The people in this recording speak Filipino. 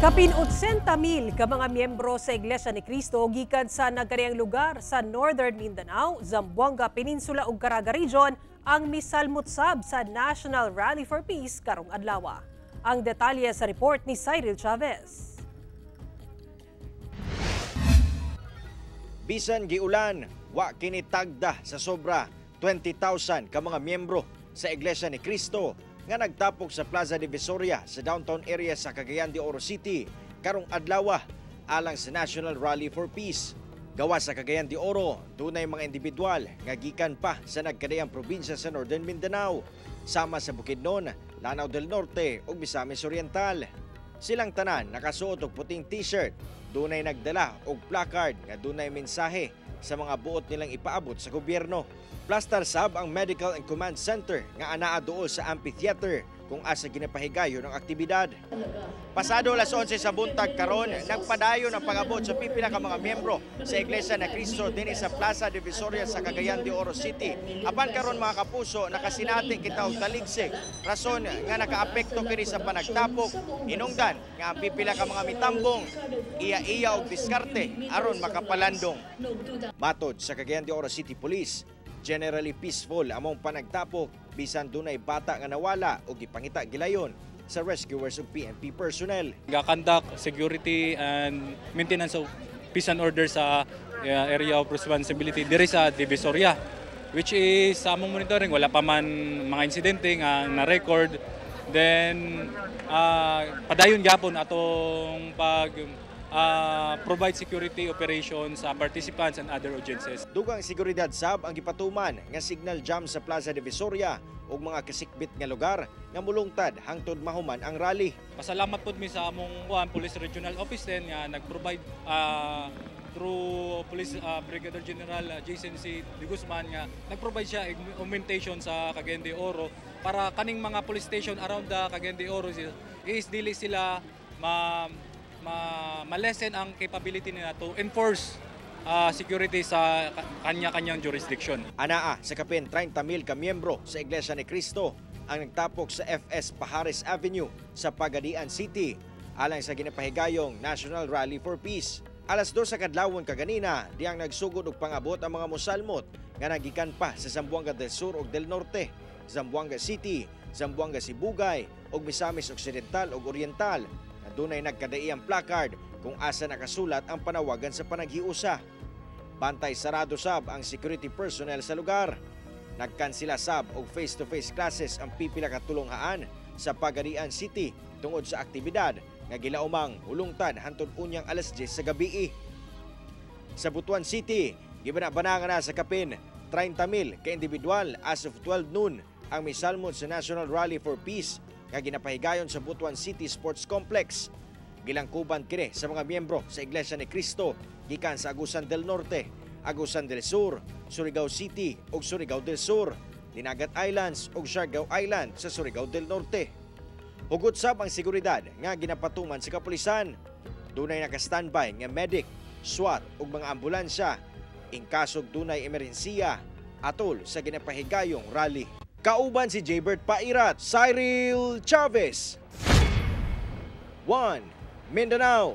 Kapin 80,000 ka mga miyembro sa Iglesia ni Cristo gikan sa nagkariang lugar sa Northern Mindanao, Zamboanga Peninsula ug Caraga Region ang misalmutsab sa National Rally for Peace karong adlaw. Ang detalye sa report ni Cyril Chavez. Bisan giulan, wa kini tagda sa sobra 20,000 ka mga miyembro sa Iglesia ni Cristo nga nagtapok sa Plaza Divisoria sa downtown area sa Cagayan de Oro City karong adlaw alang sa National Rally for Peace. Gawa sa Cagayan de Oro, dunay mga individual nga gikan pa sa nagkadayang probinsya sa Northern Mindanao, sama sa Bukidnon, Lanao del Norte ug Misamis Oriental. Silang tanan nakasuot og puting t-shirt, dunay nagdala og placard nga dunay mensahe sa mga buot nilang ipaabot sa gobyerno. Plastar sab ang Medical and Command Center nga anaa duol sa amphitheater kung asa ginapahigayon ang aktibidad. Pasado alas 11 sa buntag karon, nagpadayon ang pag-abot sa pipila ka mga miyembro sa Iglesia ni Cristo dinhi sa Plaza Divisoria sa Cagayan de Oro City. Apan karon mga kapuso, nakasinati kita og taligsik. Rason nga nakaapekto kini sa panagtapok, inungdan nga ang pipila ka mga mitambong iya-iya og diskarte aron makapalandong. Matod sa Cagayan de Oro City Police, generally peaceful among panagtapok bisan dunay bata nga nawala o gipangita gilayon sa rescuers ug PNP personnel. Ga-conduct security and maintenance of peace and order sa area of responsibility diri sa Divisoria, which is sa among monitoring wala pa man mga insidente nga na-record. Then padayon gyapon atong provide security operations sa participants and other audiences. Dugang seguridad sab ang gipatuman nga signal jam sa Plaza Divisoria ug mga kasikbit nga lugar nga mulungtad hangtod mahuman ang rally. Pasalamat pud mi sa among Police Regional Office din nga nag-provide through Police Brigadier General Jason C. De Guzman nga nag-provide siya augmentation sa Cagayan de Oro para kaning mga police station around the Cagayan de Oro is dili sila ma-lessen ang capability nila to enforce security sa kanya-kanyang jurisdiction. Anaa sa kapin 30,000 ka miyembro sa Iglesia ni Cristo ang nagtapok sa FS Pajares Avenue sa Pagadian City alang sa ginapahigayong National Rally for Peace. Alas 2 sa kadlawon kaganina, diyang nagsugod og pangabot ang mga musalmot nga nagikan pa sa Zamboanga del Sur ug del Norte, Zamboanga City, Zamboanga Sibugay ug Misamis Occidental ug Oriental. Dunay nagkadaiyang placard kung asa nakasulat ang panawagan sa panaghiusa. Bantay sarado sab ang security personnel sa lugar. Nagkansila sab og face-to-face classes ang pipila ka tulonghaan sa Pagadian City tungod sa aktibidad nga gilaumang hulungtad hangtod unyang alas 10 sa gabii. Sa Butuan City, gibanabanangan na sa kapin 30,000 ka individual as of 12 noon ang misalmon sa National Rally for Peace nga ginapahigayon sa Butuan City Sports Complex. Gilangkuban kini sa mga miyembro sa Iglesia ni Cristo gikan sa Agusan del Norte, Agusan del Sur, Surigao City ug Surigao del Sur, Dinagat Islands ug Siargao Island sa Surigao del Norte. Hugot sab ang seguridad nga ginapatuman sa kapulisan. Dunay naka-standby nga medic, SWAT ug mga ambulansya in kasog dunay emerhensiya atol sa ginapahigayong rally. Kauban si Jaybert Pairat, Cyril Chavez, 1 Mindanao.